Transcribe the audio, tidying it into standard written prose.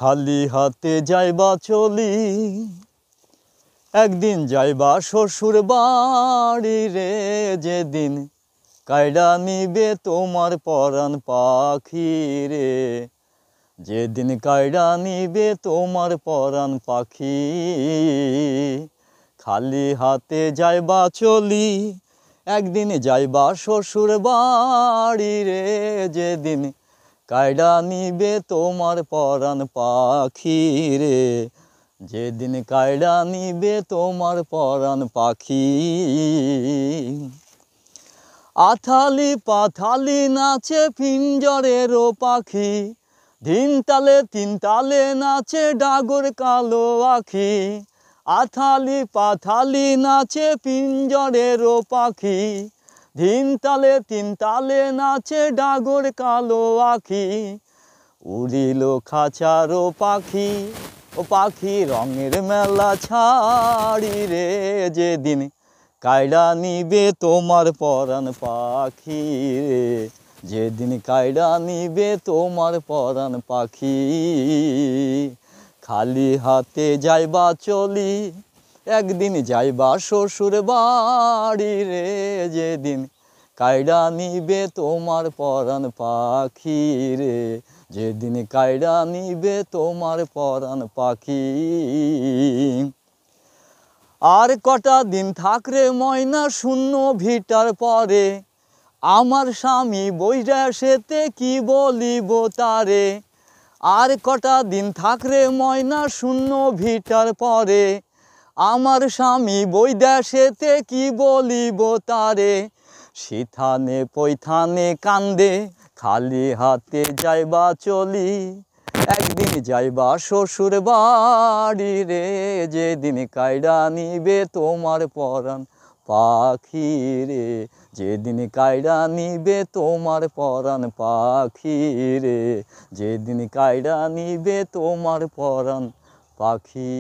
খালি হাতে যাইবা চলি, একদিন যাইবা শ্বশুর বাড়ি রে। যেদিন কায়ডা নিবে তোমার পরাণ পাখি রে, যেদিন কায়ডা নিবে তোমার পরাণ পাখি। খালি হাতে যাইবা চলি, একদিন যাইবা শ্বশুর বাড়ি রে। যেদিন কায়ডা নিবে তোমার পরাণ পাখি রে, যেদিন কায়ডা নিবে তোমার পরাণ পাখি। আথালি পাথালি নাচে পিঞ্জরেরও পাখি, ধিন তালে তিন তালে নাচে ডাগর কালো আখি। আথালি পাথালি নাচে পিঞ্জরেরও পাখি, ধিন তালে তিন তালে নাচে ডাগর কালো আখি। উড়িল খাঁচারও পাখি, ও পাখি রঙের মেলা ছাড়ি রে। যেদিন কায়ডা নিবে তোমার পরাণ পাখি রে, যেদিন কায়ডা নিবে তোমার পরাণ পাখি। খালি হাতে যাইবা চলি, একদিন যাইবা শ্বশুর বাড়ি রে। যেদিন কায়ডা নিবে তোমার পরাণ পাখি রে, যেদিন কায়ডা নিবে তোমার পরাণ পাখি। আর কটা দিন থাকরে ময়না শূন্য ভিটার পরে, আমার স্বামী বইরা সেতে কি বলিব তারে। আর কটা দিন থাকরে ময়না শূন্য ভিটার পরে, আমার স্বামী বইরা সেতে কি বলিব তারে। সিথানে পৈথানে কান্দে, খালি হাতে যাইবা চলি, একদিন যাইবা শ্বশুর বাড়ি রে। যেদিন কায়ডা নিবে তোমার পরাণ পাখি রে, যেদিন কায়ডা নিবে তোমার পরাণ পাখি রে, যেদিন কায়ডা নিবে তোমার পরাণ পাখি।